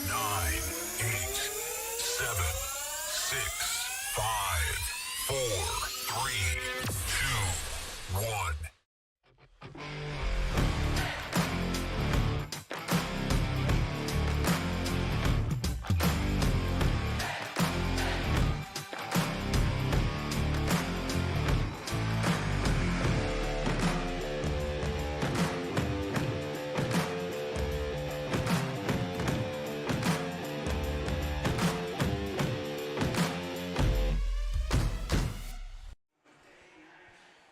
9, 8, 7, 6, 5, 4, 3, 2, 1.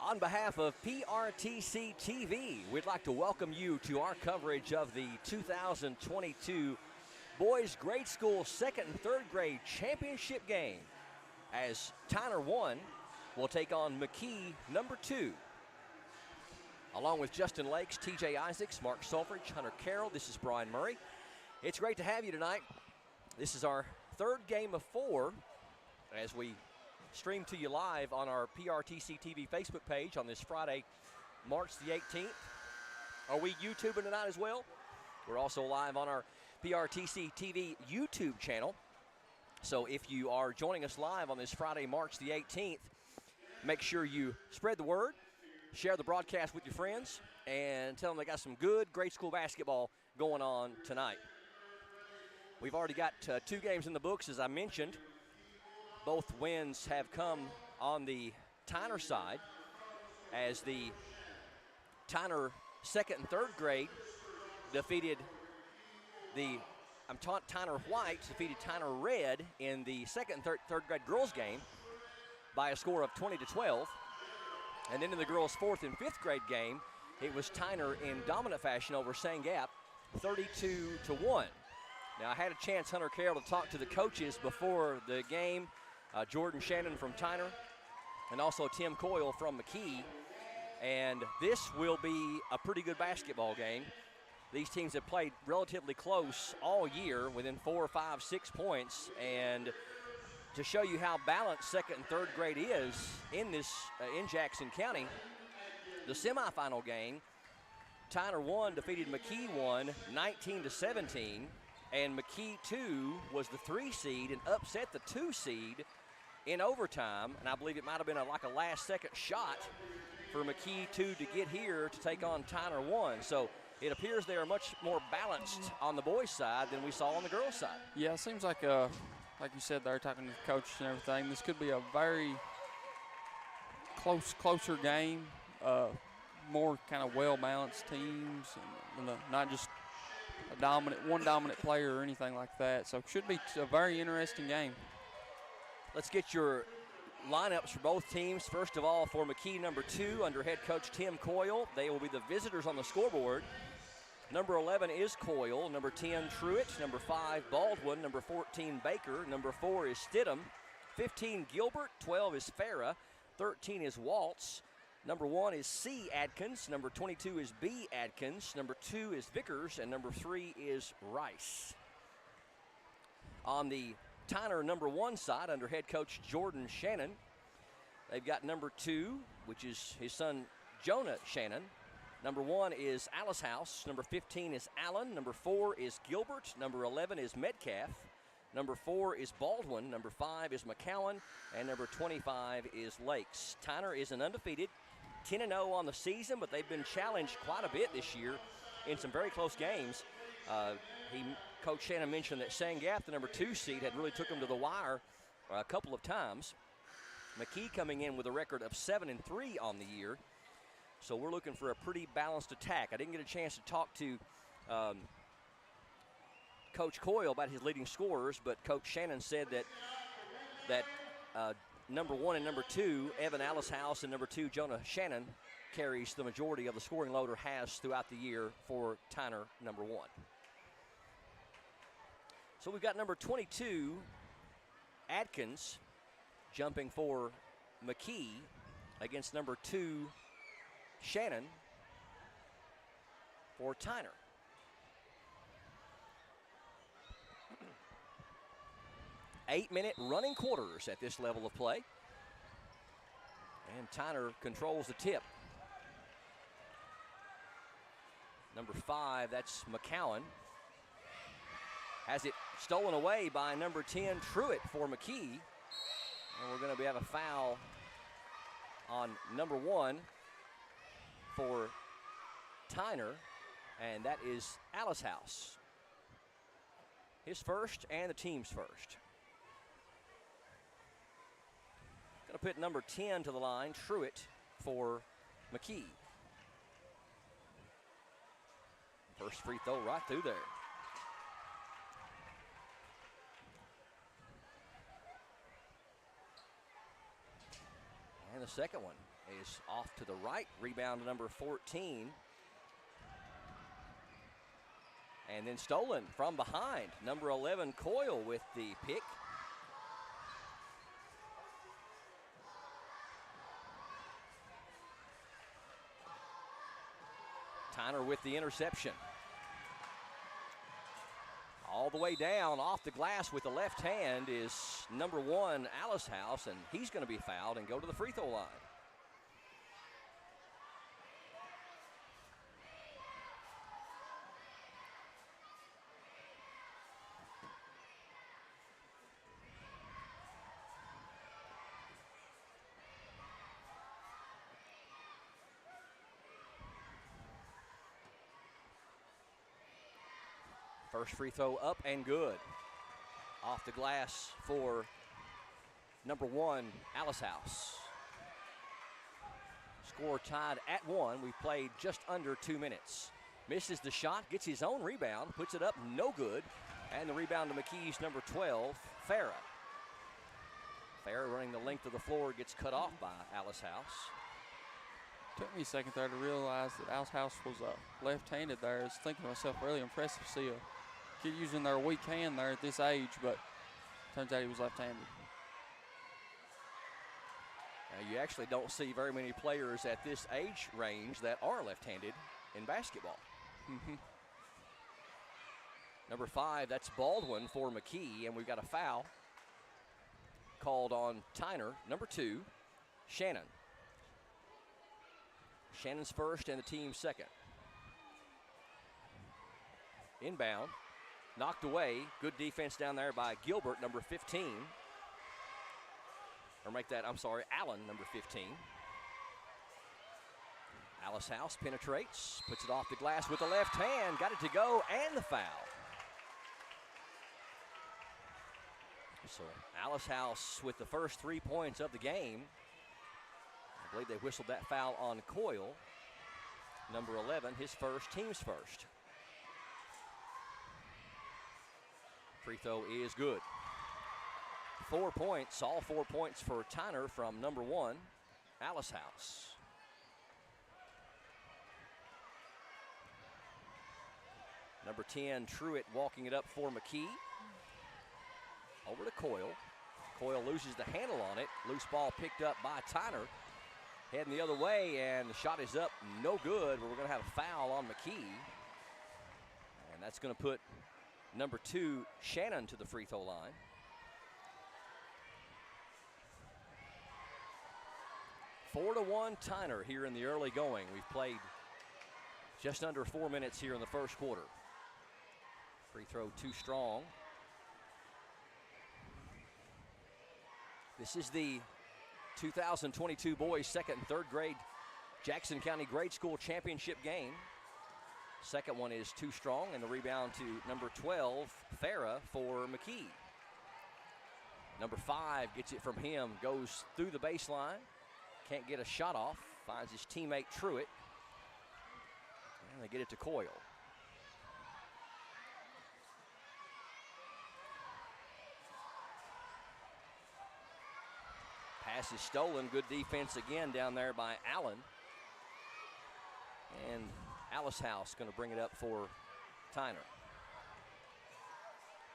On behalf of PRTC TV, we'd like to welcome you to our coverage of the 2022 Boys Grade School 2nd and 3rd grade championship game, as Tyner 1 will take on McKee number 2. Along with Justin Lakes, TJ Isaacs, Mark Sulfridge, Hunter Carroll, this is Brian Murray. It's great to have you tonight. This is our 3rd game of 4 as we stream to you live on our PRTC TV Facebook page on this Friday, March the 18th. Are we YouTubing tonight as well? We're also live on our PRTC TV YouTube channel. So if you are joining us live on this Friday, March the 18th, make sure you spread the word, share the broadcast with your friends, and tell them they got some good grade school basketball going on tonight. We've already got 2 games in the books, as I mentioned. Both wins have come on the Tyner side, as the Tyner 2nd and 3rd grade defeated Tyner White defeated Tyner Red in the 2nd and 3rd grade girls game by a score of 20-12. And then in the girls' 4th and 5th grade game, it was Tyner in dominant fashion over St. Gap, 32-1. Now, I had a chance, Hunter Carroll, to talk to the coaches before the game. Jordan Shannon from Tyner, and also Tim Coyle from McKee. And this will be a pretty good basketball game. These teams have played relatively close all year, within 4, 5, 6 points. And to show you how balanced 2nd and 3rd grade is in this in Jackson County, the semifinal game, Tyner 1 defeated McKee 1 19-17, and McKee 2 was the 3 seed and upset the 2 seed in overtime. And I believe it might have been like a last-second shot for McKee 2 to get here to take on Tyner 1. So it appears they are much more balanced on the boys' side than we saw on the girls' side. Yeah, it seems like you said, they're talking to the coaches and everything. This could be a very closer game, more kind of well-balanced teams, and not just one dominant player or anything like that. So it should be a very interesting game. Let's get your lineups for both teams. First of all, for McKee number 2 under head coach Tim Coyle, they will be the visitors on the scoreboard. Number 11 is Coyle, number 10 Truitt, number 5 Baldwin, number 14 Baker, number 4 is Stidham, 15 Gilbert, 12 is Farah, 13 is Waltz, number 1 is C. Adkins, number 22 is B. Adkins, number 2 is Vickers, and number 3 is Rice. On the Tyner number 1 side, under head coach Jordan Shannon, they've got number 2, which is his son Jonah Shannon. Number 1 is Alice House, number 15 is Allen, number 4 is Gilbert, number 11 is Metcalf, number 4 is Baldwin, number 5 is McCowan, and number 25 is Lakes. Tyner is an undefeated 10-0 on the season, but they've been challenged quite a bit this year in some very close games. Coach Shannon mentioned that St. Gap, the number 2 seed, had really took them to the wire a couple of times. McKee coming in with a record of 7-3 on the year. So we're looking for a pretty balanced attack. I didn't get a chance to talk to Coach Coyle about his leading scorers, but Coach Shannon said that number 1 and number 2, Evan Allishouse, and number 2, Jonah Shannon, carries the majority of the scoring load, or has throughout the year, for Tyner number 1. So we've got number 22, Adkins, jumping for McKee against number 2, Shannon, for Tyner. Eight-minute running quarters at this level of play. And Tyner controls the tip. Number 5, that's McCowan. Has it stolen away by number 10, Truitt, for McKee. And we're going to have a foul on number 1 for Tyner, and that is Alice House. His first and the team's first. Going to put number 10 to the line, Truitt, for McKee. First free throw right through there. And the second one is off to the right. Rebound to number 14. And then stolen from behind. Number 11, Coyle, with the pick. Tyner with the interception. All the way down off the glass with the left hand is number 1, Alice House, and he's going to be fouled and go to the free throw line. First free throw up and good. Off the glass for number 1, Alice House. Score tied at 1. We've played just under 2 minutes. Misses the shot, gets his own rebound, puts it up, no good. And the rebound to McKee's number 12, Farah. Farah running the length of the floor, gets cut off by Alice House. Took me a second there to realize that Alice House was left-handed there. I was thinking to myself, really impressive to see a kid using their weak hand there at this age, but turns out he was left-handed. Now, you actually don't see very many players at this age range that are left-handed in basketball. Number 5, that's Baldwin for McKee, and we've got a foul called on Tyner. Number 2, Shannon. Shannon's first and the team's second. Inbound. Knocked away. Good defense down there by Gilbert, number 15. Or make that, I'm sorry, Allen, number 15. Alice House penetrates, puts it off the glass with the left hand, got it to go, and the foul. So Alice House with the first 3 points of the game. I believe they whistled that foul on Coyle. Number 11, his first, team's first. Free throw is good. 4 points, all 4 points for Tyner from number 1, Alice House. Number 10, Truitt walking it up for McKee. Over to Coyle. Coyle loses the handle on it. Loose ball picked up by Tyner. Heading the other way, and the shot is up, no good. We're going to have a foul on McKee. And that's going to put number 2, Shannon, to the free throw line. Four to 1 Tyner here in the early going. We've played just under 4 minutes here in the first quarter. Free throw too strong. This is the 2022 boys second and third grade Jackson County Grade School Championship game. Second one is too strong, and the rebound to number 12, Farah, for McKee. Number 5 gets it from him, goes through the baseline, can't get a shot off, finds his teammate Truitt, and they get it to Coyle. Pass is stolen. Good defense again down there by Allen. And Alice House going to bring it up for Tyner.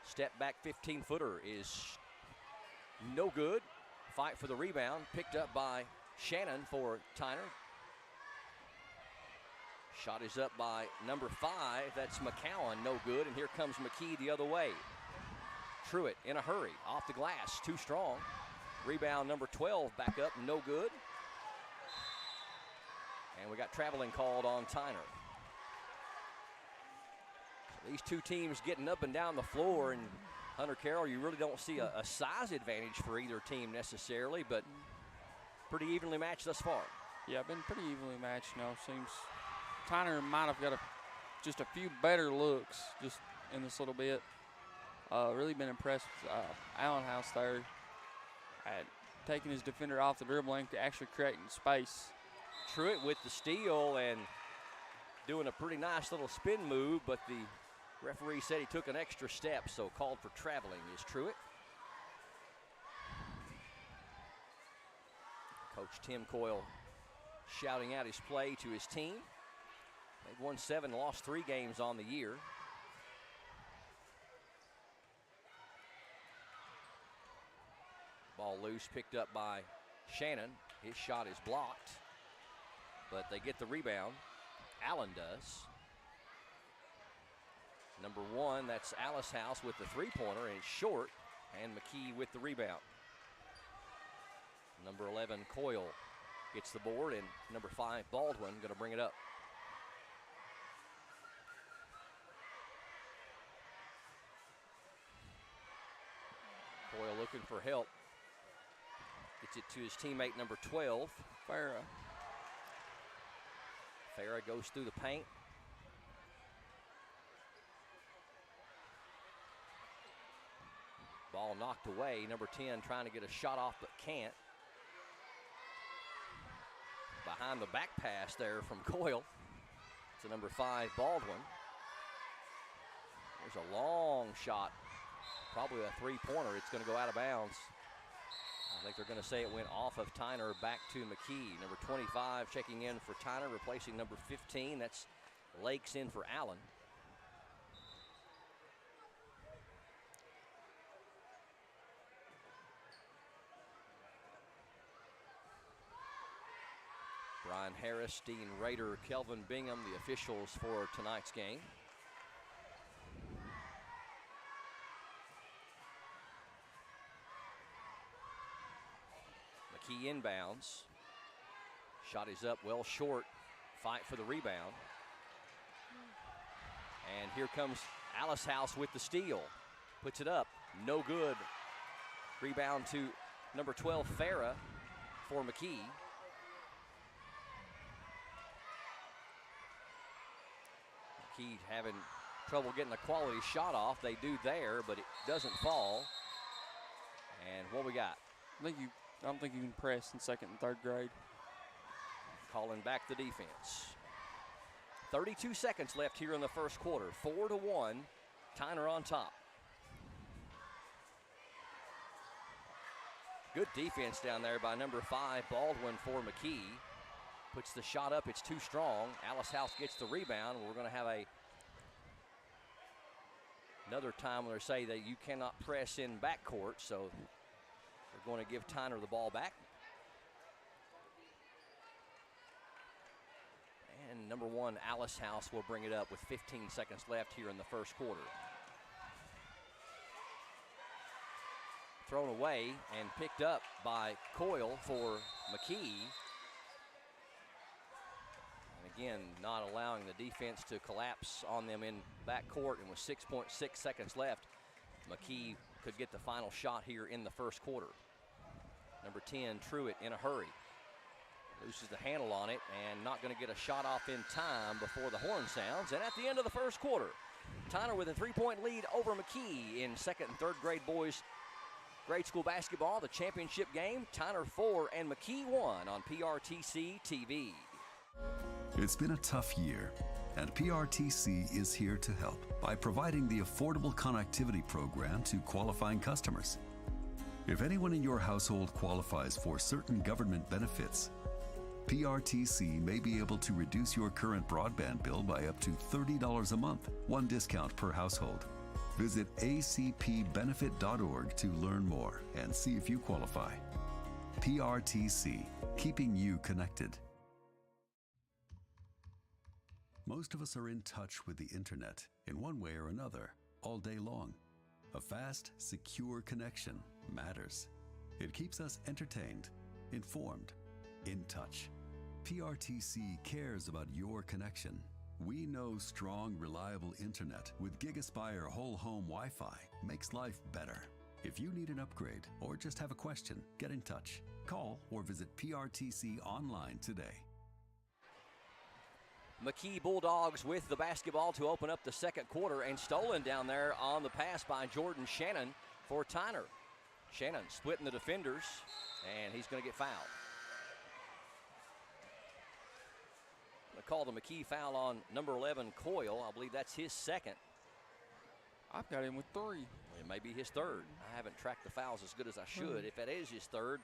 Step back 15-footer is no good. Fight for the rebound. Picked up by Shannon for Tyner. Shot is up by number 5. That's McCowan. No good. And here comes McKee the other way. Truitt in a hurry. Off the glass. Too strong. Rebound number 12 back up, no good. And we got traveling called on Tyner. these two teams getting up and down the floor, and Hunter Carroll, you really don't see a size advantage for either team necessarily, but pretty evenly matched thus far. Yeah, been pretty evenly matched. Seems Tyner might have got just a few better looks just in this little bit. Really been impressed with Allen House there at taking his defender off the dribble and actually creating space. Truitt with the steal and doing a pretty nice little spin move, but the referee said he took an extra step, so called for traveling is Truitt. Coach Tim Coyle shouting out his play to his team. They've won 7, lost 3 games on the year. Ball loose, picked up by Shannon. His shot is blocked, but they get the rebound. Allen does. Number 1, that's Alice House with the three-pointer, and it's short, and McKee with the rebound. Number 11, Coyle gets the board, and number 5, Baldwin, going to bring it up. Coyle looking for help. Gets it to his teammate, number 12, Farah. Farah goes through the paint. Ball knocked away. Number 10 trying to get a shot off but can't. Behind the back pass there from Coyle to number 5, Baldwin. There's a long shot, probably a three-pointer. It's going to go out of bounds. I think they're going to say it went off of Tyner back to McKee. Number 25 checking in for Tyner, replacing number 15. That's Lakes in for Allen. Brian Harris, Dean Rader, Kelvin Bingham, the officials for tonight's game. McKee inbounds. Shot is up, well short. Fight for the rebound. And here comes Alice House with the steal. Puts it up, no good. Rebound to number 12, Farah for McKee. McKee having trouble getting a quality shot off. They do there, but it doesn't fall. And what we got? I don't think you can press in 2nd and 3rd grade. Calling back the defense. 32 seconds left here in the first quarter. 4-1, Tyner on top. Good defense down there by number 5, Baldwin for McKee. Puts the shot up, it's too strong. Alice House gets the rebound. We're going to have another time where they say that you cannot press in backcourt, so they're going to give Tyner the ball back. And number 1, Alice House will bring it up with 15 seconds left here in the first quarter. Thrown away and picked up by Coyle for McKee. Again, not allowing the defense to collapse on them in backcourt, and with 6.6 seconds left, McKee could get the final shot here in the first quarter. Number 10, Truitt, in a hurry. Loses the handle on it and not going to get a shot off in time before the horn sounds. And at the end of the first quarter, Tyner with a 3-point lead over McKee in 2nd and 3rd grade boys grade school basketball. The championship game, Tyner 4 and McKee 1 on PRTC TV. It's been a tough year, and PRTC is here to help by providing the Affordable Connectivity Program to qualifying customers. If anyone in your household qualifies for certain government benefits, PRTC may be able to reduce your current broadband bill by up to $30 a month, one discount per household. Visit acpbenefit.org to learn more and see if you qualify. PRTC, keeping you connected. Most of us are in touch with the internet in one way or another all day long. A fast, secure connection matters. It keeps us entertained, informed, in touch. PRTC cares about your connection We know strong, reliable internet with GigaSpire whole home Wi-Fi makes life better. If you need an upgrade or just have a question, get in touch. Call or visit PRTC online today. McKee Bulldogs with the basketball to open up the second quarter, and stolen down there on the pass by Jordan Shannon for Tyner. Shannon splitting the defenders, and he's going to get fouled. They called a McKee foul on number 11, Coyle. I believe that's his second. I've got him with 3. It may be his third. I haven't tracked the fouls as good as I should. If that is his third,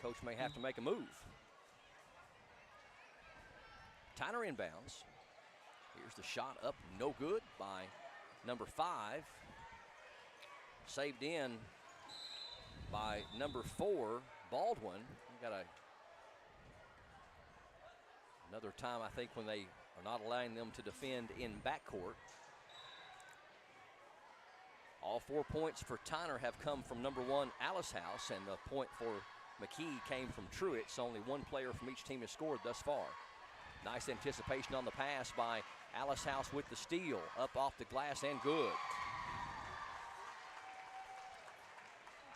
coach may have to make a move. Tyner inbounds. Here's the shot up, no good by number 5. Saved in by number 4, Baldwin. We got another time, I think, when they are not allowing them to defend in backcourt. All 4 points for Tyner have come from number 1, Alice House, and the point for McKee came from Truitt. So only one player from each team has scored thus far. Nice anticipation on the pass by Alice House with the steal. Up off the glass and good.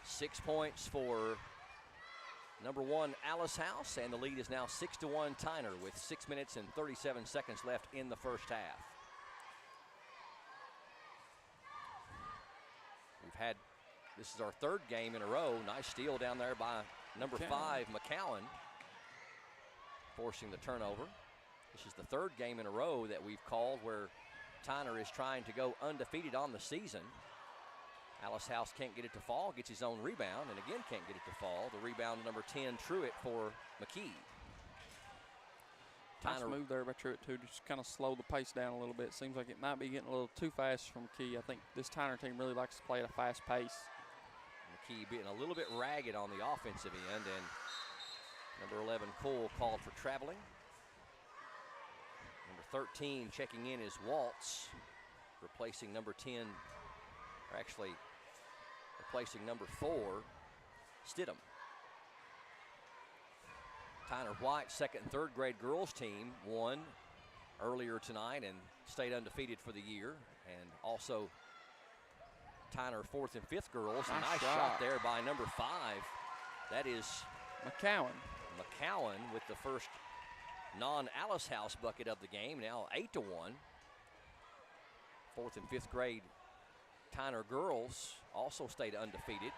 6 points for number 1, Alice House, and the lead is now 6-1 Tyner with 6 minutes and 37 seconds left in the first half. This is our 3rd game in a row. Nice steal down there by number 5, McCowan, forcing the turnover. This is the 3rd game in a row that we've called where Tyner is trying to go undefeated on the season. Alice House can't get it to fall, gets his own rebound, and again can't get it to fall. The rebound to number 10, Truitt, for McKee. Nice move there by Truitt, too, to just kind of slow the pace down a little bit. Seems like it might be getting a little too fast for McKee. I think this Tyner team really likes to play at a fast pace. McKee being a little bit ragged on the offensive end, and number 11, Cole, called for traveling. Number 13 checking in is Waltz, replacing number 10, or actually replacing number 4, Stidham. Tyner White's 2nd and 3rd grade girls team won earlier tonight and stayed undefeated for the year. And also Tyner 4th and 5th girls. Nice shot there by number 5. That is McCowan. McCowan with the first non-Alice House bucket of the game. Now 8-1. 4th and 5th grade Tyner girls also stayed undefeated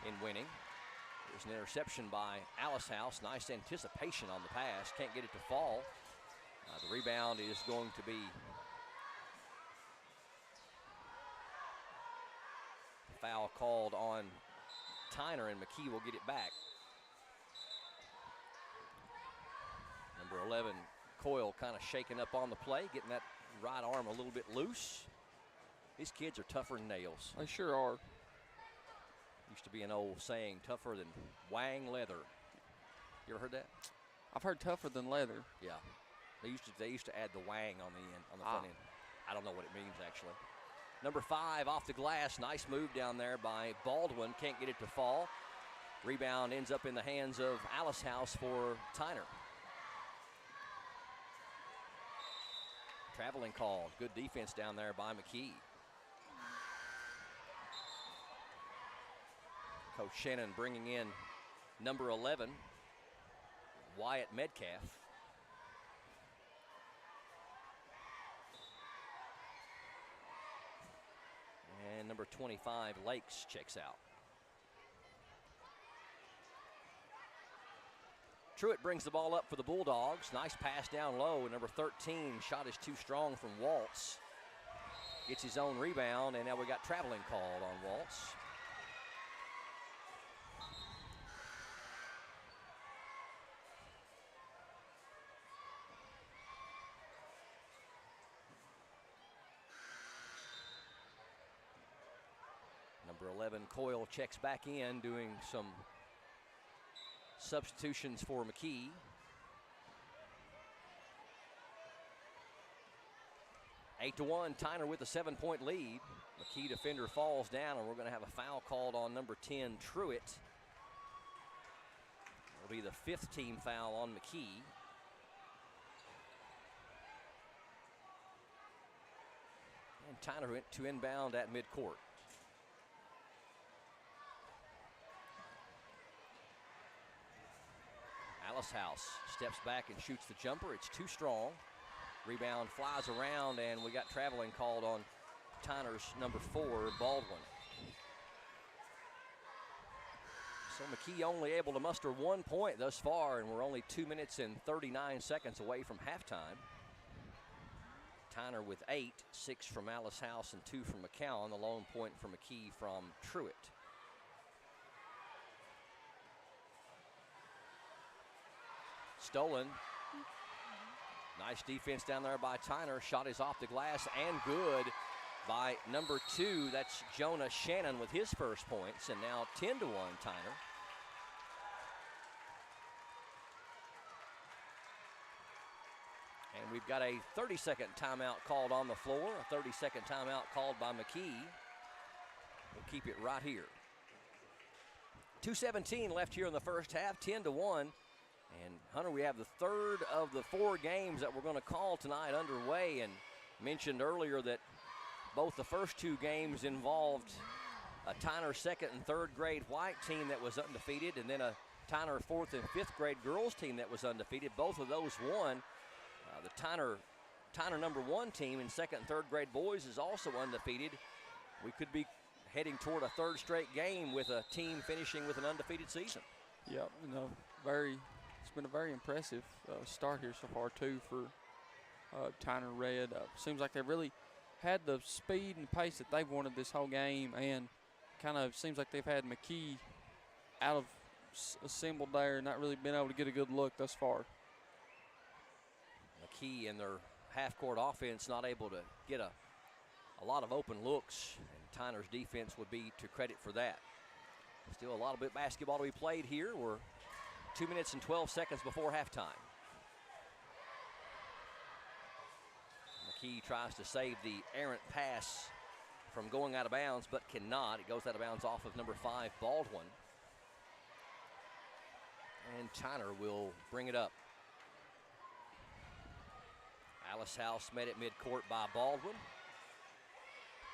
in winning. There's an interception by Alice House. Nice anticipation on the pass. Can't get it to fall. The rebound is going to be foul called on Tyner, and McKee will get it back. Number 11, Coyle, kind of shaking up on the play, getting that right arm a little bit loose. These kids are tougher than nails. They sure are. Used to be an old saying, tougher than wang leather. You ever heard that? I've heard tougher than leather. Yeah. They used to add the wang on the end, on the front end. I don't know what it means, actually. Number 5 off the glass. Nice move down there by Baldwin. Can't get it to fall. Rebound ends up in the hands of Alice House for Tyner. Traveling call. Good defense down there by McKee. Coach Shannon bringing in number 11, Wyatt Metcalf. And number 25, Lakes, checks out. Truitt brings the ball up for the Bulldogs. Nice pass down low. Number 13, shot is too strong from Waltz. Gets his own rebound, and now we got traveling called on Waltz. Number 11, Coyle, checks back in, doing some substitutions for McKee. Eight to 1, Tyner with a 7-point lead. McKee defender falls down, and we're going to have a foul called on number 10, Truitt. It'll be the 5th team foul on McKee. Tyner went to inbound at midcourt. Alice House steps back and shoots the jumper. It's too strong. Rebound flies around, and we got traveling called on Tyner's number 4, Baldwin. So McKee only able to muster 1 point thus far, and we're only 2 minutes and 39 seconds away from halftime. Tyner with 8, 6 from Alice House and 2 from McCowan. The lone point for McKee from Truitt. Stolen. Nice defense down there by Tyner. Shot is off the glass and good by number 2. That's Jonah Shannon with his first points, and now 10-1 Tyner. And we've got a 30-second timeout called on the floor, a 30-second timeout called by McKee. We'll keep it right here. 2:17 left here in the first half, 10-1. And Hunter, we have the third of the 4 games that we're going to call tonight underway, and mentioned earlier that both the first 2 games involved a Tyner 2nd and 3rd grade white team that was undefeated, and then a Tyner 4th and 5th grade girls team that was undefeated. Both of those won. The Tyner number 1 team in 2nd and 3rd grade boys is also undefeated. We could be heading toward a 3rd straight game with a team finishing with an undefeated season. Yep, it's been a very impressive start here so far too for Tyner Red. Seems like they really had the speed and pace that they've wanted this whole game, and kind of seems like they've had McKee out of assembled there, not really been able to get a good look thus far. McKee in their half-court offense not able to get a lot of open looks, and Tyner's defense would be to credit for that. Still a lot of basketball to be played here. We're 2 minutes and 12 seconds before halftime. McKee tries to save the errant pass from going out of bounds, but cannot. It goes out of bounds off of number 5, Baldwin. And Tyner will bring it up. Alice House met at midcourt by Baldwin.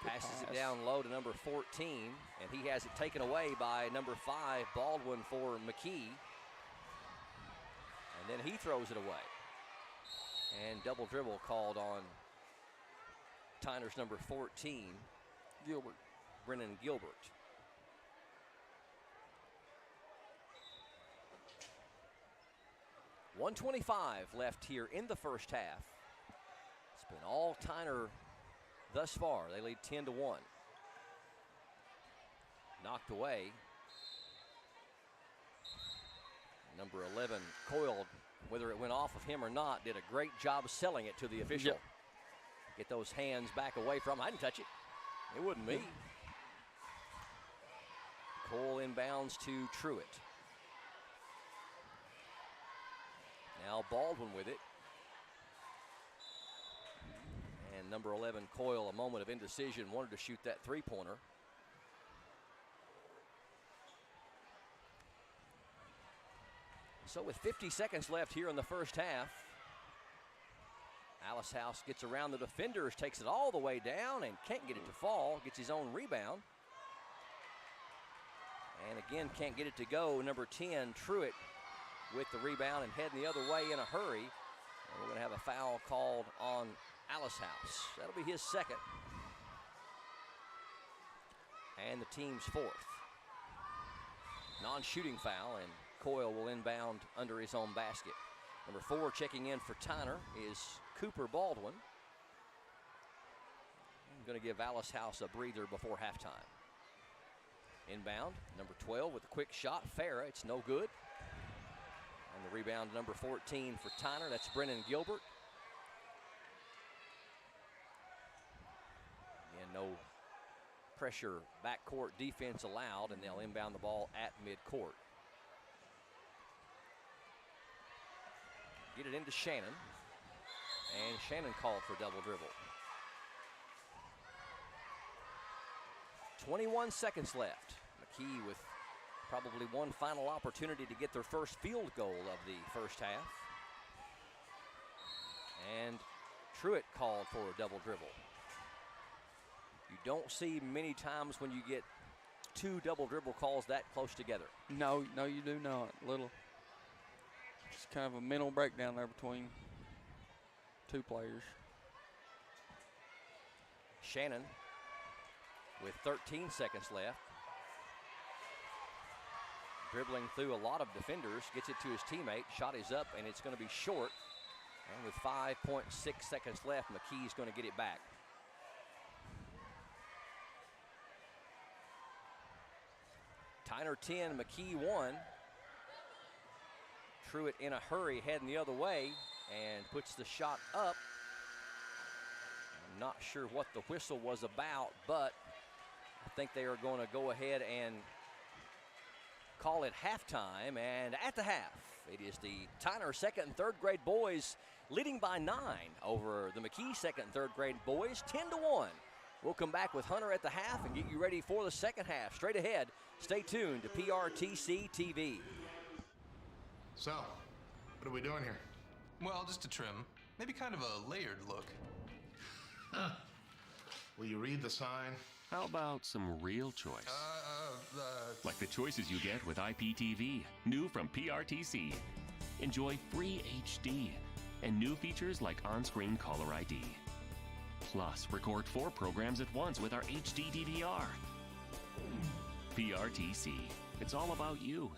Passes it down low to number 14, and he has it taken away by number 5, Baldwin, for McKee. And then he throws it away. And double dribble called on Tyner's number 14, Gilbert. Brennan Gilbert. .125 left here in the first half. It's been all Tyner thus far. They lead 10-1. Knocked away. Number 11, Coyle, whether it went off of him or not, did a great job selling it to the official. Yep. Get those hands back away from him. I didn't touch it. It wasn't me. Cole inbounds to Truitt. Now Baldwin with it. And number 11, Coyle, a moment of indecision, wanted to shoot that three-pointer. So with 50 seconds left here in the first half, Alice House gets around the defenders, takes it all the way down and can't get it to fall, gets his own rebound. And again, can't get it to go. Number 10, Truitt, with the rebound and heading the other way in a hurry. And we're going to have a foul called on Alice House. That'll be his second. And the team's fourth. Non-shooting foul, and Coyle will inbound under his own basket. Number 4 checking in for Tyner is Cooper Baldwin. I'm going to give Alice House a breather before halftime. Inbound, number 12 with a quick shot. Farah, it's no good. And the rebound, number 14 for Tyner. That's Brennan Gilbert. Again, no pressure backcourt defense allowed, and they'll inbound the ball at midcourt. Get it into Shannon. And Shannon called for double dribble. 21 seconds left. McKee with probably one final opportunity to get their first field goal of the first half. And Truitt called for a double dribble. You don't see many times when you get two double dribble calls that close together. No, you do not. It's kind of a mental breakdown there between two players. Shannon with 13 seconds left. Dribbling through a lot of defenders, gets it to his teammate. Shot is up, and it's going to be short. And with 5.6 seconds left, McKee's going to get it back. Tyner 10, McKee 1. Truitt in a hurry, heading the other way, and puts the shot up. I'm not sure what the whistle was about, but I think they are going to go ahead and call it halftime. And at the half, it is the Tyner second and third grade boys leading by 9 over the McKee second and third grade boys, 10-1. We'll come back with Hunter at the half and get you ready for the second half. Straight ahead, stay tuned to PRTC TV. So, what are we doing here? Well, just a trim. Maybe kind of a layered look. Will you read the sign? How about some real choice? Like the choices you get with IPTV, new from PRTC. Enjoy free HD and new features like on-screen caller ID. Plus, record 4 programs at once with our HD DVR. PRTC. It's all about you.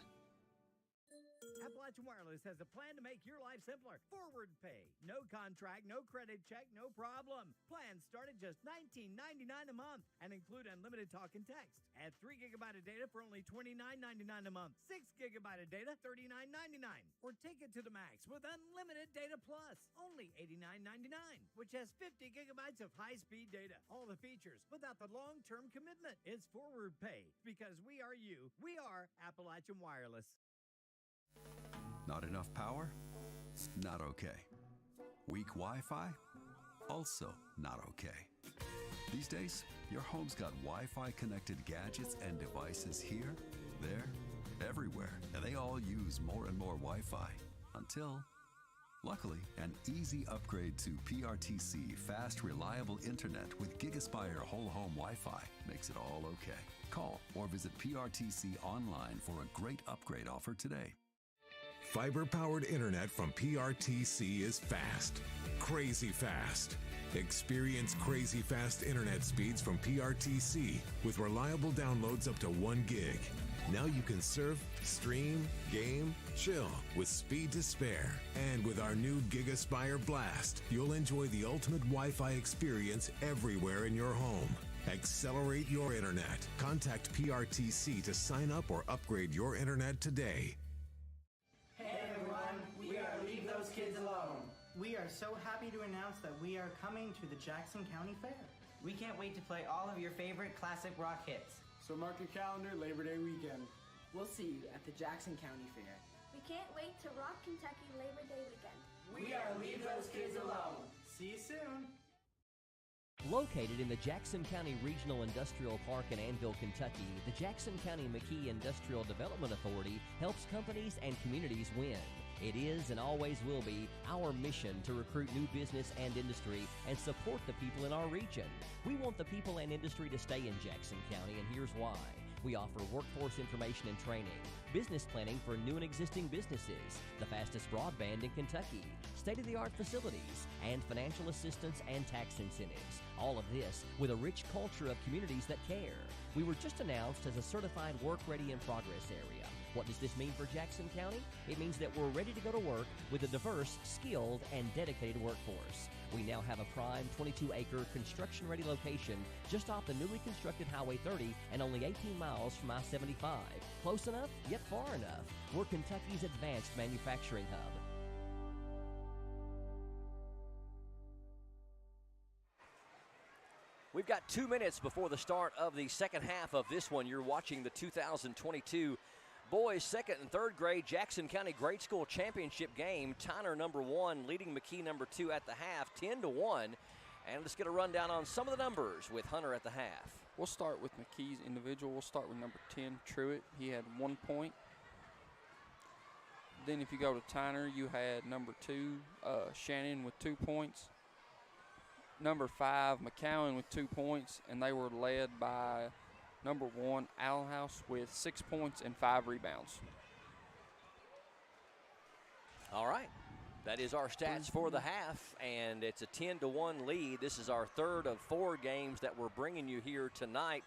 Appalachian Wireless has a plan to make your life simpler. Forward pay. No contract, no credit check, no problem. Plans start at just $19.99 a month and include unlimited talk and text. Add 3 gigabyte of data for only $29.99 a month. 6 gigabyte of data, $39.99. Or take it to the max with unlimited data plus, only $89.99, which has 50 gigabytes of high-speed data. All the features without the long-term commitment. It's forward pay because we are you. We are Appalachian Wireless. Not enough power? Not okay. Weak Wi-Fi? Also not okay. These days, your home's got Wi-Fi connected gadgets and devices here, there, everywhere, and they all use more and more Wi-Fi until, luckily, an easy upgrade to PRTC fast, reliable internet with GigaSpire whole home Wi-Fi makes it all okay. Call or visit PRTC online for a great upgrade offer today. Fiber-powered internet from PRTC is fast, crazy fast. Experience crazy fast internet speeds from PRTC with reliable downloads up to 1 gig. Now you can surf, stream, game, chill with speed to spare. And with our new GigaSpire Blast, you'll enjoy the ultimate Wi-Fi experience everywhere in your home. Accelerate your internet. Contact PRTC to sign up or upgrade your internet today. Hey everyone, we are Leave Those Kids Alone. We are so happy to announce that we are coming to the Jackson County Fair. We can't wait to play all of your favorite classic rock hits. So mark your calendar, Labor Day weekend. We'll see you at the Jackson County Fair. We can't wait to rock Kentucky Labor Day weekend. We are Leave Those Kids Alone. See you soon. Located in the Jackson County Regional Industrial Park in Annville, Kentucky, the Jackson County McKee Industrial Development Authority helps companies and communities win. It is and always will be our mission to recruit new business and industry and support the people in our region. We want the people and industry to stay in Jackson County, and here's why. We offer workforce information and training, business planning for new and existing businesses, the fastest broadband in Kentucky, state-of-the-art facilities, and financial assistance and tax incentives. All of this with a rich culture of communities that care. We were just announced as a certified work-ready in progress area. What does this mean for Jackson County? It means that we're ready to go to work with a diverse, skilled, and dedicated workforce. We now have a prime 22-acre construction-ready location just off the newly constructed Highway 30 and only 18 miles from I-75. Close enough, yet far enough. We're Kentucky's advanced manufacturing hub. We've got 2 minutes before the start of the second half of this one. You're watching the 2022 boys second and third grade Jackson County Grade School Championship game. Tyner number 1 leading McKee number 2 at the half, 10-1. And let's get a rundown on some of the numbers with Hunter at the half. We'll start with McKee's individual. We'll start with number 10, Truitt. He had 1 point. Then if you go to Tyner, you had number 2, Shannon with 2 points. number 5, McCowan, with 2 points, and they were led by number 1, Allenhouse, with 6 points and 5 rebounds. All right. That is our stats for the half, and it's a 10-1 lead. This is our third of 4 games that we're bringing you here tonight.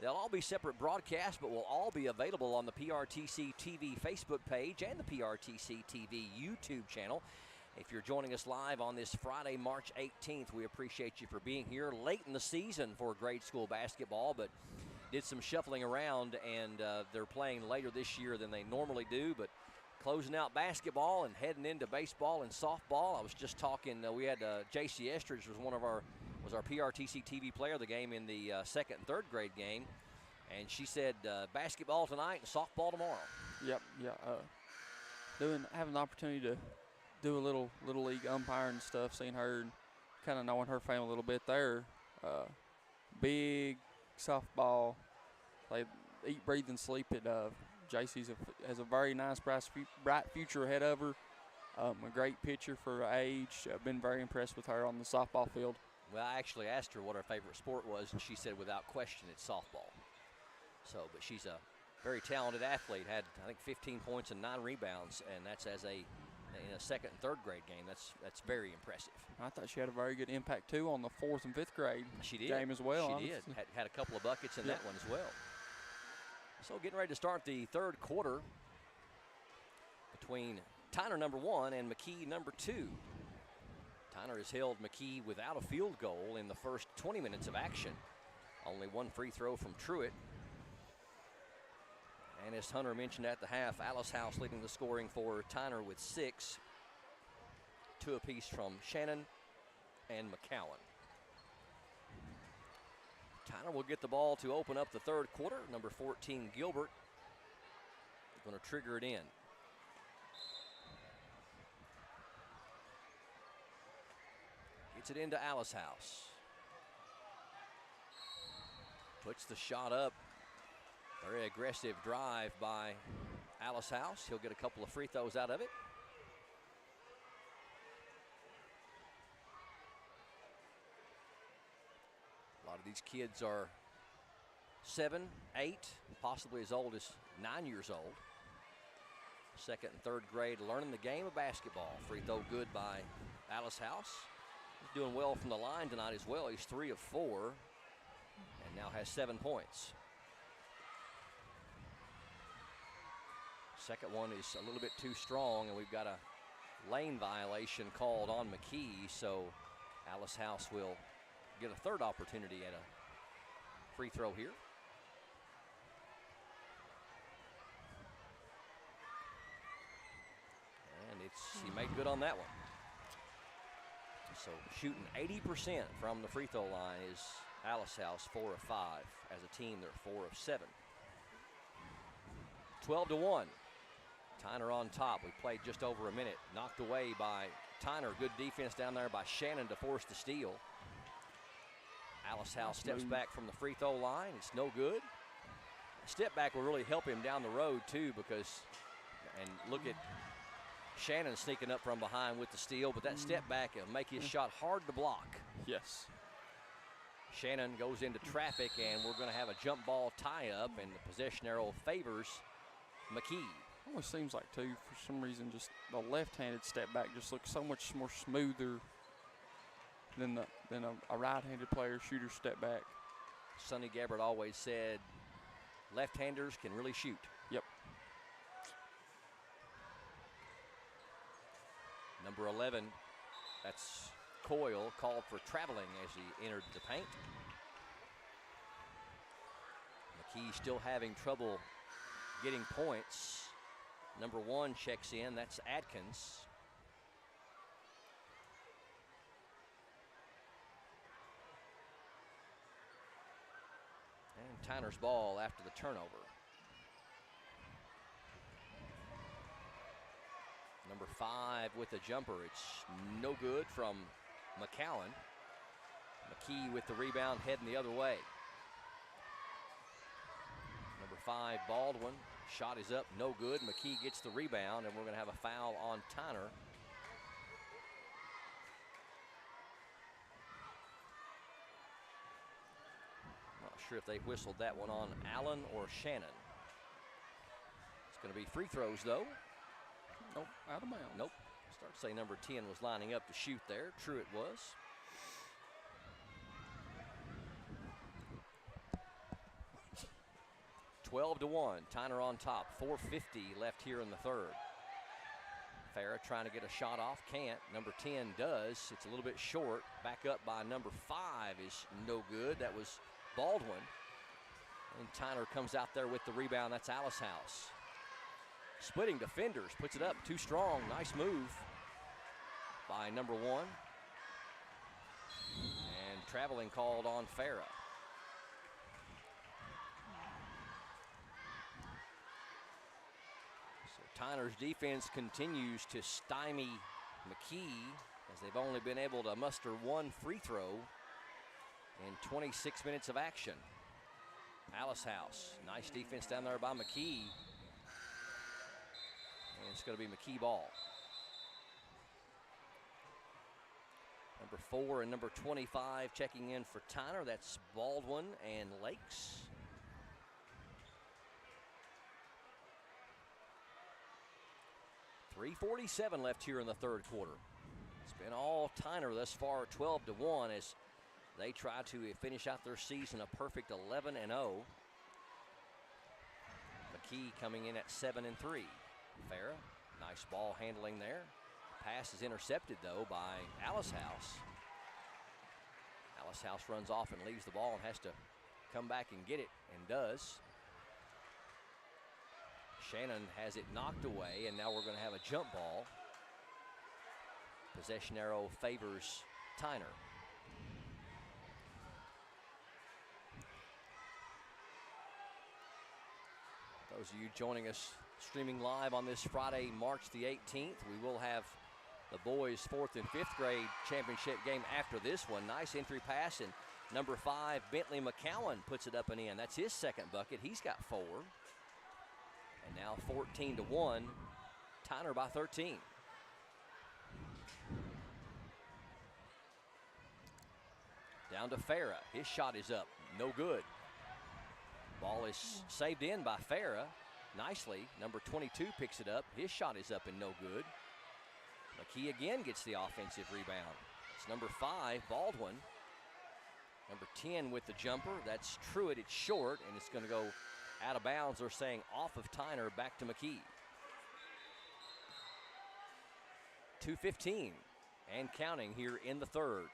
They'll all be separate broadcasts, but will all be available on the PRTC TV Facebook page and the PRTC TV YouTube channel. If you're joining us live on this Friday, March 18th, we appreciate you for being here late in the season for grade school basketball, but did some shuffling around, and they're playing later this year than they normally do, but closing out basketball and heading into baseball and softball. I was just talking, we had J.C. Estridge was our PRTC TV player of the game in the 2nd and 3rd grade game, and she said basketball tonight and softball tomorrow. Yep, yeah. Having the opportunity to do a little league umpiring and stuff, seeing her and kind of knowing her family a little bit there. Big softball. They eat, breathe, and sleep it. JC's has a very nice, bright future ahead of her. A great pitcher for her age. I've been very impressed with her on the softball field. Well, I actually asked her what her favorite sport was, and she said without question it's softball. So, but she's a very talented athlete. Had, I think, 15 points and 9 rebounds, and that's in a 2nd and 3rd grade game. That's very impressive. I thought she had a very good impact, too, on the 4th and 5th grade game as well. She did. Had a couple of buckets in that one as well. So getting ready to start the 3rd quarter between Tyner, number 1, and McKee, number 2. Tyner has held McKee without a field goal in the first 20 minutes of action. Only 1 free throw from Truitt. And as Hunter mentioned at the half, Alice House leading the scoring for Tyner with 6. 2 apiece from Shannon and McCowan. Tyner will get the ball to open up the 3rd quarter. Number 14, Gilbert, going to trigger it in. Gets it into Alice House. Puts the shot up. Very aggressive drive by Alice House. He'll get a couple of free throws out of it. A lot of these kids are 7, 8, possibly as old as 9 years old. 2nd and 3rd grade, learning the game of basketball. Free throw good by Alice House. He's doing well from the line tonight as well. He's 3 of 4 and now has 7 points. Second one is a little bit too strong, and we've got a lane violation called on McKee, so Alice House will get a 3rd opportunity at a free throw here. And he made good on that one. So shooting 80% from the free throw line is Alice House, 4 of 5. As a team, they're 4 of 7. 12-1. Tyner on top. We played just over a minute. Knocked away by Tyner. Good defense down there by Shannon to force the steal. Alice House steps back from the free throw line. It's no good. Step back will really help him down the road too, because, and look at Shannon sneaking up from behind with the steal, but that step back will make his shot hard to block. Yes. Shannon goes into traffic, and we're going to have a jump ball tie-up, and the possession arrow favors McKee. Always seems like, too, for some reason, just the left-handed step back just looks so much more smoother than a right-handed player shooter step back. Sonny Gabbard always said left-handers can really shoot. Yep. Number 11, that's Coyle, called for traveling as he entered the paint. McKee still having trouble getting points. Number 1 checks in, that's Adkins. And Tyner's ball after the turnover. Number 5 with a jumper. It's no good from McCowan. McKee with the rebound heading the other way. Number 5, Baldwin. Shot is up, no good. McKee gets the rebound, and we're going to have a foul on Tyner. sure if they whistled that one on Allen or Shannon. It's going to be free throws, though. Nope, out of bounds. Nope. Start to say number 10 was lining up to shoot there. True it was. (12-1). Tyner on top. 4:50 left here in the third. Farah trying to get a shot off. Can't. Number 10 does. It's a little bit short. Back up by number 5 is no good. That was Baldwin. And Tyner comes out there with the rebound. That's Alice House. Splitting defenders. Puts it up. Too strong. Nice move by number 1. And traveling called on Farah. Tyner's defense continues to stymie McKee as they've only been able to muster 1 free throw in 26 minutes of action. Alice House, nice defense down there by McKee. And it's going to be McKee ball. Number 4 and number 25 checking in for Tyner. That's Baldwin and Lakes. .347 left here in the third quarter. It's been all Tyner thus far, 12-1, as they try to finish out their season a perfect 11-0. McKee coming in at 7-3. Farah, nice ball handling there. Pass is intercepted, though, by Alice House. Alice House runs off and leaves the ball and has to come back and get it, and does. Shannon has it knocked away, and now we're going to have a jump ball. Possession arrow favors Tyner. Those of you joining us streaming live on this Friday, March the 18th, we will have the boys' 4th and 5th grade championship game after this one. Nice entry pass, and number 5, Bentley McCowan, puts it up and in. That's his second bucket. He's got 4. And now 14-1, Tyner by 13. Down to Farah. His shot is up. No good. Ball is saved in by Farah nicely. Number 22 picks it up. His shot is up and no good. McKee again gets the offensive rebound. It's number 5, Baldwin. Number 10 with the jumper. That's Truitt. It's short, and it's going to go out of bounds. They're saying off of Tyner, back to McKee. 2:15 and counting here in the third.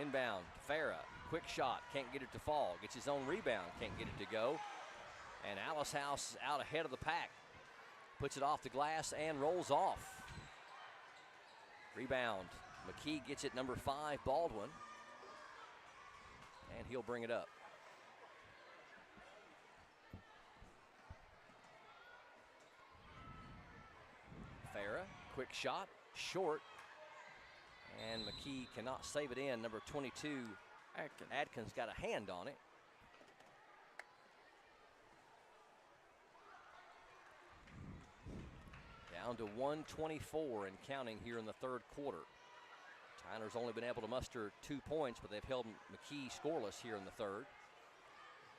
Inbound, Farah, quick shot, can't get it to fall. Gets his own rebound, can't get it to go. And Alice House out ahead of the pack. Puts it off the glass and rolls off. Rebound, McKee gets it, number 5, Baldwin. And he'll bring it up. Farah, quick shot, short. And McKee cannot save it in. Number 22, Adkins got a hand on it. Down to 1:24 and counting here in the third quarter. Tyner's only been able to muster 2 points, but they've held McKee scoreless here in the third.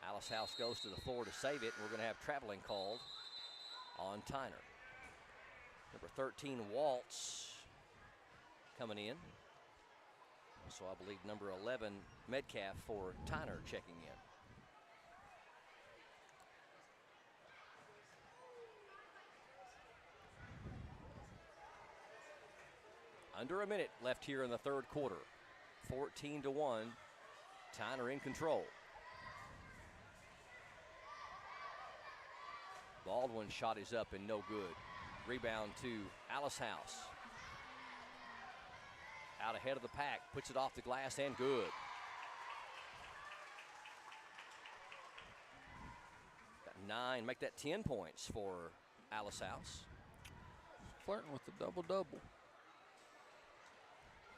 Alice House goes to the floor to save it, and we're going to have traveling called on Tyner. Number 13, Waltz, coming in. So I believe number 11, Metcalf, for Tyner checking in. Under a minute left here in the third quarter. 14-1, Tyner in control. Baldwin's shot is up and no good. Rebound to Alice House. Out ahead of the pack, puts it off the glass and good. Got 9, make that 10 points for Alice House. Flirting with the double-double.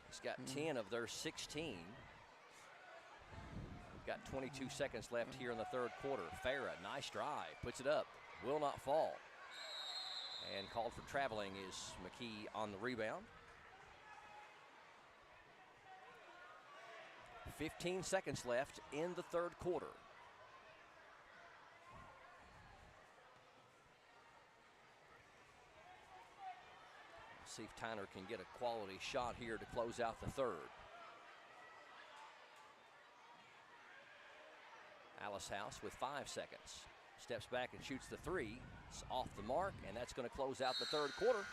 He's got 10 of their 16. We've got 22 seconds left here in the third quarter. Farah, nice drive, puts it up, will not fall. And called for traveling is McKee on the rebound. 15 seconds left in the third quarter. See if Tyner can get a quality shot here to close out the third. Alice House with 5 seconds. Steps back and shoots the three. It's off the mark, and that's going to close out the third quarter.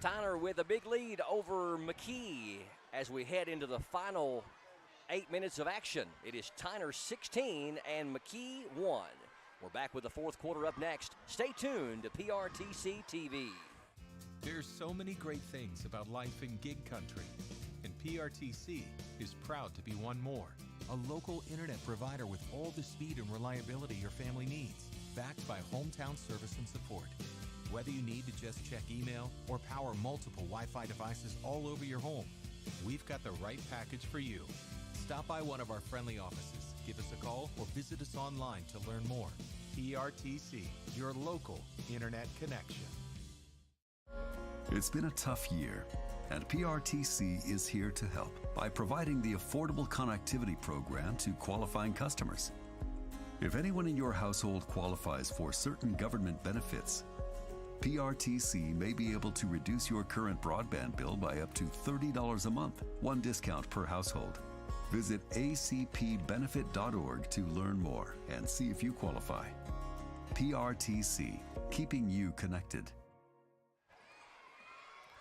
Tyner with a big lead over McKee as we head into the final 8 minutes of action. It is Tyner 16 and McKee 1. We're back with the fourth quarter up next. Stay tuned to PRTC TV. There's so many great things about life in gig country, and PRTC is proud to be one more. A local internet provider with all the speed and reliability your family needs, backed by hometown service and support. Whether you need to just check email or power multiple Wi-Fi devices all over your home, we've got the right package for you. Stop by one of our friendly offices, give us a call, or visit us online to learn more. PRTC, your local internet connection. It's been a tough year, and PRTC is here to help by providing the affordable connectivity program to qualifying customers. If anyone in your household qualifies for certain government benefits, PRTC may be able to reduce your current broadband bill by up to $30 a month, one discount per household. Visit acpbenefit.org to learn more and see if you qualify. PRTC, keeping you connected.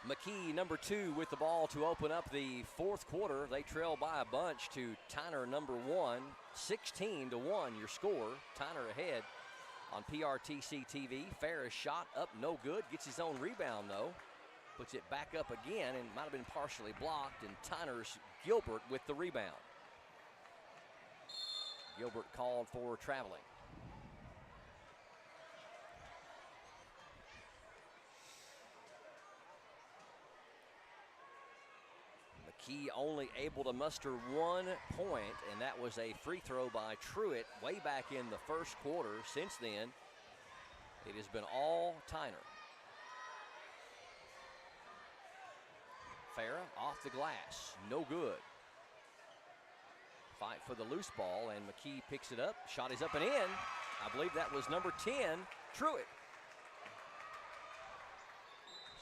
McKee, number 2, with the ball to open up the fourth quarter. They trail by a bunch to Tyner, number 1, 16-1 your score. Tyner ahead on PRTC TV. Ferris shot up, no good. Gets his own rebound, though. Puts it back up again, and might have been partially blocked, and Tyner's Gilbert with the rebound. Gilbert called for traveling. McKee only able to muster 1 point, and that was a free throw by Truitt way back in the first quarter. Since then, it has been all Tyner. Farah off the glass, no good. Fight for the loose ball, and McKee picks it up. Shot is up and in. I believe that was number 10, Truitt.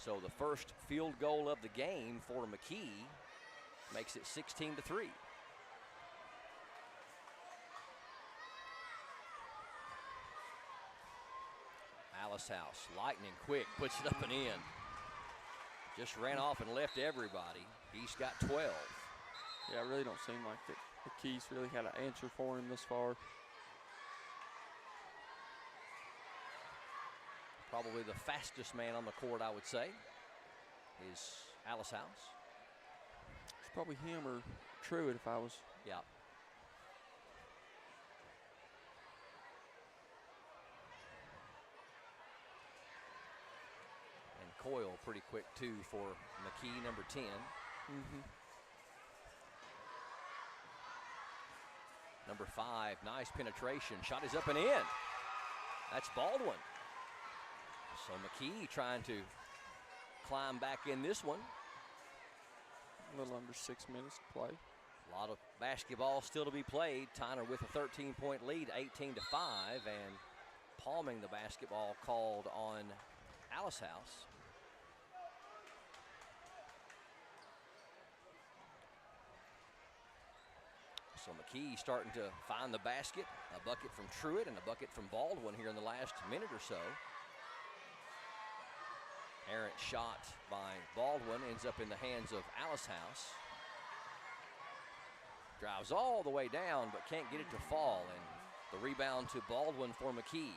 So the first field goal of the game for McKee makes it 16-3. Alice House, lightning quick, puts it up and in. Just ran off and left everybody. He's got 12. Yeah, it really don't seem like the Keys really had an answer for him this far. Probably the fastest man on the court, I would say, is Alice House. It's probably him or Truitt if I was. Yeah. And Coyle pretty quick, too, for McKee, number 10. Number 5, nice penetration. Shot is up and in. That's Baldwin. So McKee trying to climb back in this one. A little under 6 minutes to play. A lot of basketball still to be played. Tyner with a 13-point lead, 18-5, and palming the basketball called on Alice House. So McKee starting to find the basket. A bucket from Truitt and a bucket from Baldwin here in the last minute or so. Errant shot by Baldwin ends up in the hands of Alice House. Drives all the way down but can't get it to fall, and the rebound to Baldwin for McKee.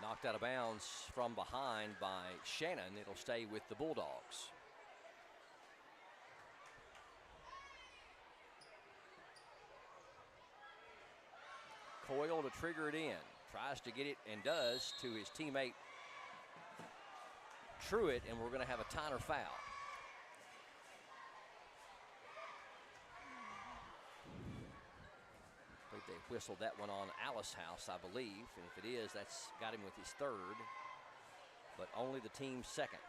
Knocked out of bounds from behind by Shannon. It'll stay with the Bulldogs. Coyle to trigger it in. Tries to get it and does to his teammate Truitt, and we're going to have a Tyner foul. I think they whistled that one on Alice House, I believe. And if it is, that's got him with his third, but only the team's second.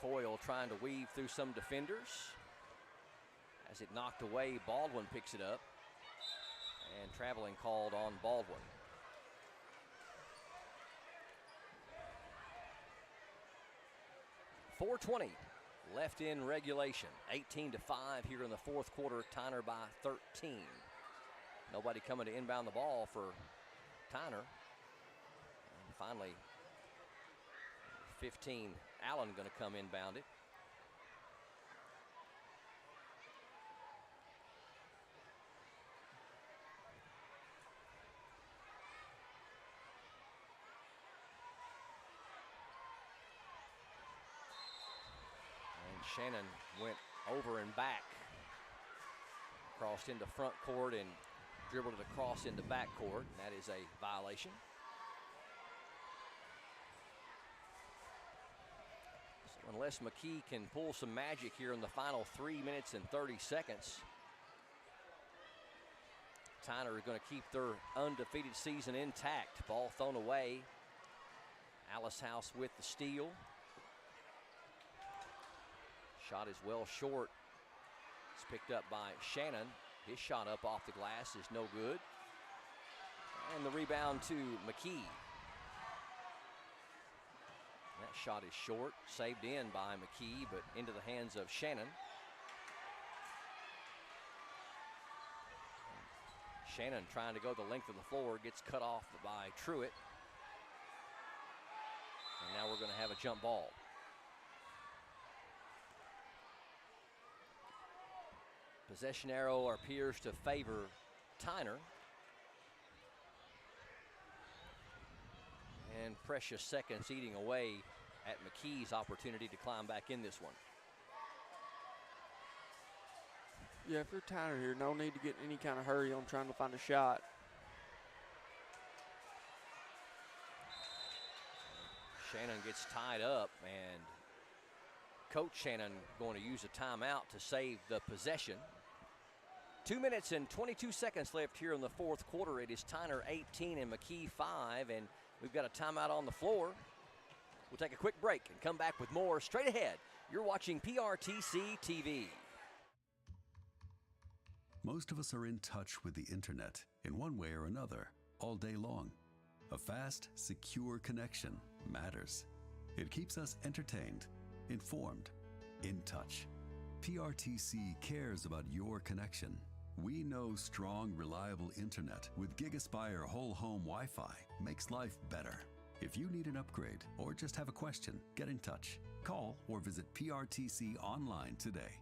Coyle trying to weave through some defenders. As it knocked away, Baldwin picks it up. And traveling called on Baldwin. .420 left in regulation. 18-5 here in the fourth quarter. Tyner by 13. Nobody coming to inbound the ball for Tyner. And finally, 15, Allen going to come inbound it. Shannon went over and back, crossed into front court and dribbled it across into back court. And that is a violation. So unless McKee can pull some magic here in the final 3 minutes and 30 seconds, Tyner is going to keep their undefeated season intact. Ball thrown away. Alice House with the steal. Shot is well short. It's picked up by Shannon. His shot up off the glass is no good. And the rebound to McKee. That shot is short, saved in by McKee, but into the hands of Shannon. Shannon trying to go the length of the floor, gets cut off by Truitt. And now we're going to have a jump ball. Possession arrow appears to favor Tyner. And precious seconds eating away at McKee's opportunity to climb back in this one. Yeah, if you're Tyner here, no need to get any kind of hurry on trying to find a shot. Shannon gets tied up, and Coach Shannon going to use a timeout to save the possession. 2 minutes and 22 seconds left here in the fourth quarter. It is Tyner 18 and McKee 5, and we've got a timeout on the floor. We'll take a quick break and come back with more straight ahead. You're watching PRTC TV. Most of us are in touch with the internet in one way or another all day long. A fast, secure connection matters. It keeps us entertained, informed, in touch. PRTC cares about your connection. We know strong, reliable internet with GigaSpire whole home Wi-Fi makes life better. If you need an upgrade or just have a question, get in touch. Call or visit PRTC online today.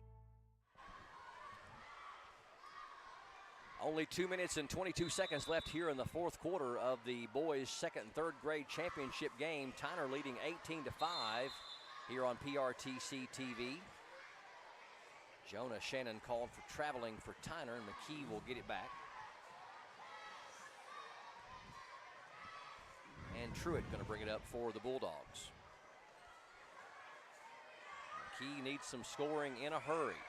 Only 2 minutes and 22 seconds left here in the fourth quarter of the boys' second and third grade championship game. Tyner leading 18-5 here on PRTC TV. Jonah Shannon called for traveling for Tyner, and McKee will get it back. And Truitt going to bring it up for the Bulldogs. McKee needs some scoring in a hurry.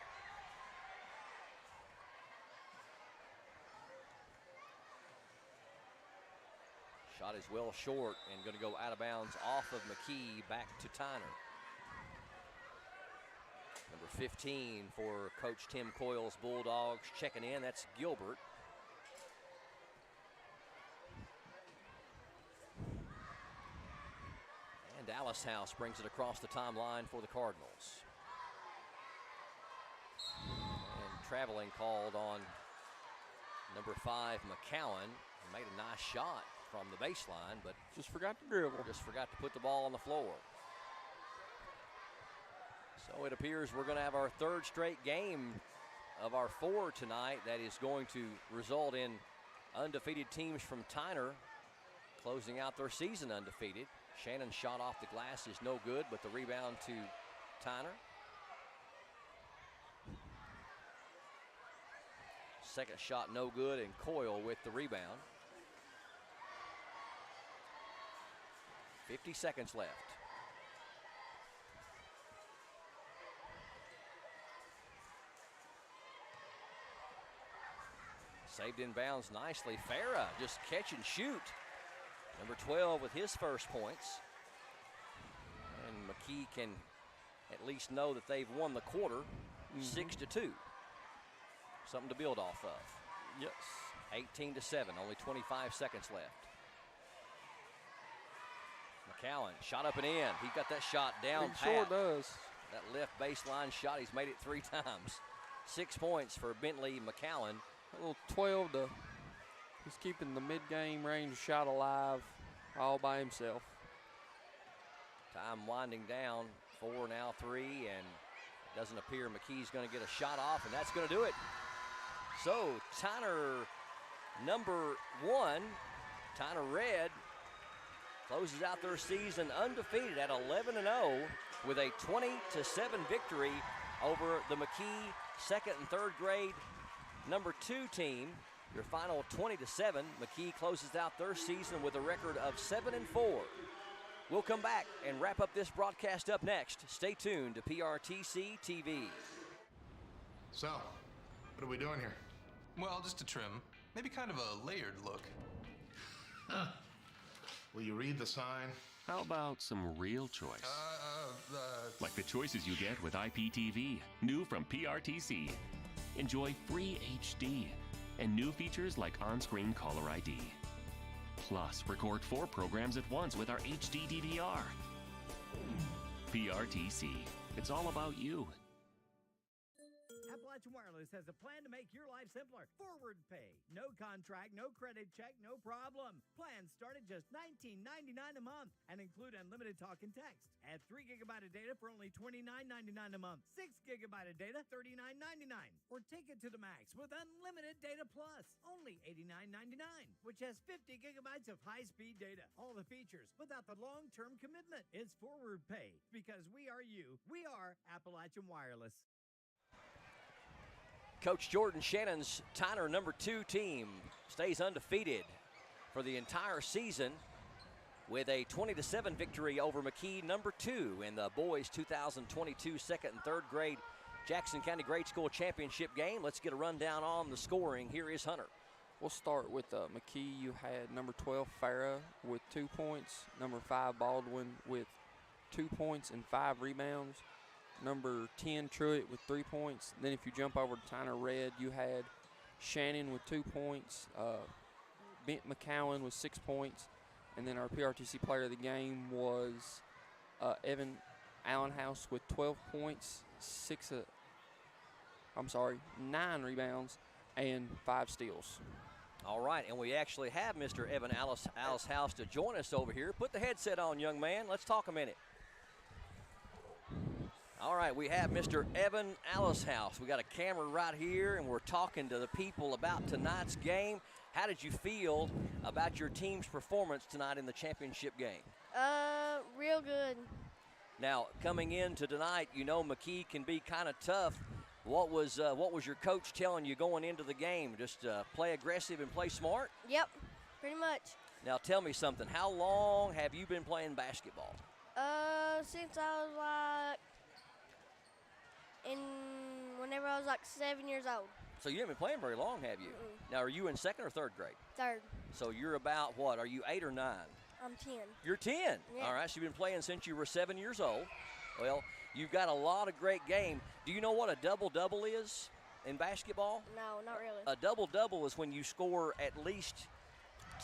Shot is well short and going to go out of bounds off of McKee, back to Tyner. Number 15 for Coach Tim Coyle's Bulldogs checking in. That's Gilbert. And Dallas House brings it across the timeline for the Cardinals. And traveling called on number 5, McCowan. He made a nice shot from the baseline, but just forgot to dribble. Just forgot to put the ball on the floor. So it appears we're going to have our third straight game of our 4 tonight that is going to result in undefeated teams from Tyner closing out their season undefeated. Shannon's shot off the glass is no good, but the rebound to Tyner. Second shot no good, and Coyle with the rebound. 50 seconds left. Saved in bounds nicely. Farah just catch and shoot. Number 12 with his first points. And McKee can at least know that they've won the quarter 6-2. Something to build off of. Yes. 18-7, only 25 seconds left. McCowan, shot up and in. He got that shot down pat. He sure does. That left baseline shot, he's made it 3 times. 6 points for Bentley McCowan. A little 12 to, he's keeping the mid-game range shot alive all by himself. Time winding down, 4 now 3, and it doesn't appear McKee's going to get a shot off, and that's going to do it. So Tyner, number 1, Tyner Red, closes out their season undefeated at 11-0 with a 20-7 victory over the McKee second and third grade number 2 team. Your final 20-7. McKee closes out their season with a record of 7-4. We'll come back and wrap up this broadcast up next. Stay tuned to PRTC TV. So, what are we doing here? Well, just a trim. Maybe kind of a layered look. Will you read the sign? How about some real choice? Like the choices you get with IPTV, new from PRTC. Enjoy free HD and new features like on-screen caller ID. Plus, record 4 programs at once with our HD DVR. PRTC, it's all about you. Appalachian Wireless has a plan to make your life simpler. Forward pay. No contract, no credit check, no problem. Plans start at just $19.99 a month and include unlimited talk and text. Add 3 gigabyte of data for only $29.99 a month. 6 gigabyte of data, $39.99. Or take it to the max with unlimited data plus, only $89.99, which has 50 gigabytes of high-speed data. All the features without the long-term commitment. It's forward pay because we are you. We are Appalachian Wireless. Coach Jordan Shannon's Tyner number 2 team stays undefeated for the entire season with a 20-7 victory over McKee number 2 in the boys 2022 second and third grade Jackson County Grade School Championship game. Let's get a rundown on the scoring. Here is Hunter. We'll start with McKee. You had number 12 Farah with 2 points, number 5 Baldwin with 2 points and 5 rebounds. Number 10, Truitt with 3 points. Then if you jump over to Tyner Red, you had Shannon with 2 points, Bent McCowan with 6 points, and then our PRTC player of the game was Evan Allenhouse with 12 points, 9 rebounds, and 5 steals. All right, and we actually have Mr. Evan Allenhouse to join us over here. Put the headset on, young man. Let's talk a minute. All right, we have Mr. Evan Allenhouse. We got a camera right here, and we're talking to the people about tonight's game. How did you feel about your team's performance tonight in the championship game? Real good. Now, coming into tonight, you know McKee can be kind of tough. What was your coach telling you going into the game? Just play aggressive and play smart? Yep, pretty much. Now, tell me something. How long have you been playing basketball? Since I was whenever I was like 7 years old. So you haven't been playing very long, have you? Now, are you in second or third grade? Third. So you're about what? Are you 8 or 9? I'm 10. You're 10. Yeah. All right, so you've been playing since you were 7 years old. Well, you've got a lot of great game. Do you know what a double-double is in basketball? No, not really. A double-double is when you score at least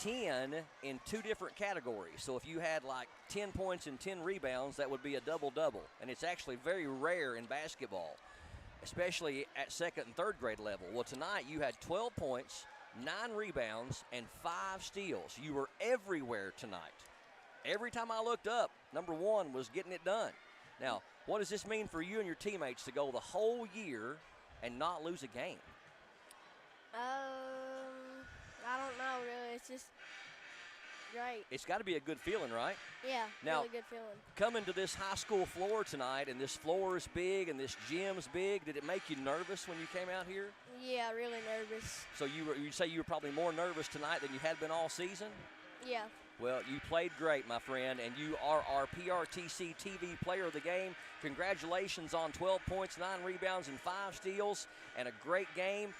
10 in 2 different categories. So if you had like 10 points and 10 rebounds, that would be a double-double. And it's actually very rare in basketball, especially at second and third grade level. Well, tonight you had 12 points, 9 rebounds, and 5 steals. You were everywhere tonight. Every time I looked up, number 1 was getting it done. Now, what does this mean for you and your teammates to go the whole year and not lose a game? I don't know, really. It's just great. It's got to be a good feeling, right? Yeah, now, really good feeling. Coming to this high school floor tonight, and this floor is big and this gym's big, did it make you nervous when you came out here? Yeah, really nervous. So you'd say you were probably more nervous tonight than you had been all season? Yeah. Well, you played great, my friend, and you are our PRTC TV player of the game. Congratulations on 12 points, 9 rebounds, and 5 steals, and a great game.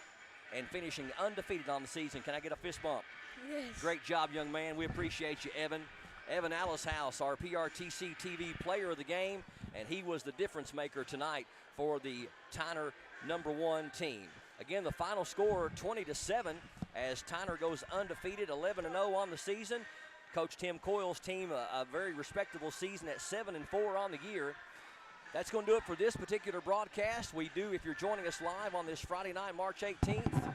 and finishing undefeated on the season. Can I get a fist bump? Yes. Great job, young man. We appreciate you, Evan. Evan Allishouse, our PRTC TV player of the game, and he was the difference maker tonight for the Tyner #1 team. Again, the final score 20-7 as Tyner goes undefeated, 11-0 on the season. Coach Tim Coyle's team, a very respectable season at 7-4 on the year. That's going to do it for this particular broadcast. We do, if you're joining us live on this Friday night, March 18th.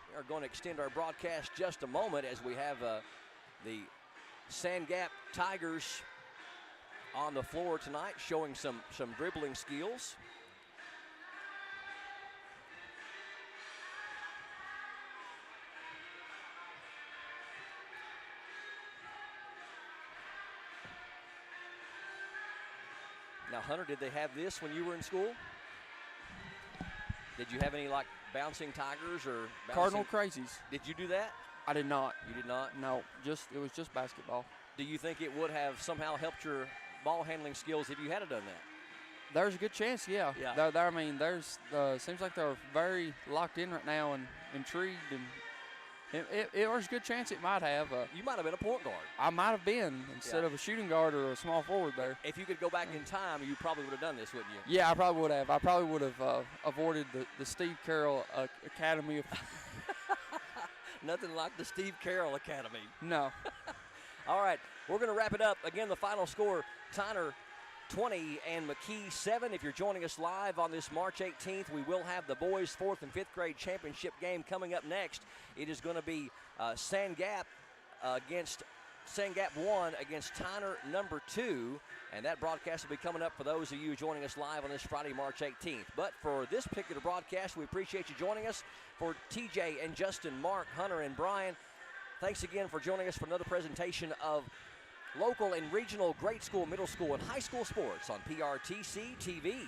We are going to extend our broadcast just a moment as we have the Sand Gap Tigers on the floor tonight, showing some dribbling skills. Now, Hunter, did they have this when you were in school? Did you have any, like, bouncing tigers or Cardinal Crazies. Did you do that? I did not. You did not? No, it was just basketball. Do you think it would have somehow helped your ball handling skills if you had done that? There's a good chance, yeah. I mean, there's seems like they're very locked in right now and intrigued, and there's a good chance it might have. You might have been a point guard. I might have been instead of a shooting guard or a small forward there. If you could go back in time, you probably would have done this, wouldn't you? Yeah, I probably would have. I probably would have avoided the Steve Carroll Academy of. Nothing like the Steve Carroll Academy. No. All right, we're going to wrap it up. Again, the final score, Tyner 20 and McKee 7. If you're joining us live on this March 18th, we will have the boys' 4th and 5th grade championship game coming up next. It is going to be Sand Gap 1 against Tyner #2. And that broadcast will be coming up for those of you joining us live on this Friday, March 18th. But for this particular broadcast, we appreciate you joining us. For TJ and Justin, Mark, Hunter, and Brian, thanks again for joining us for another presentation of local and regional grade school, middle school, and high school sports on PRTC TV.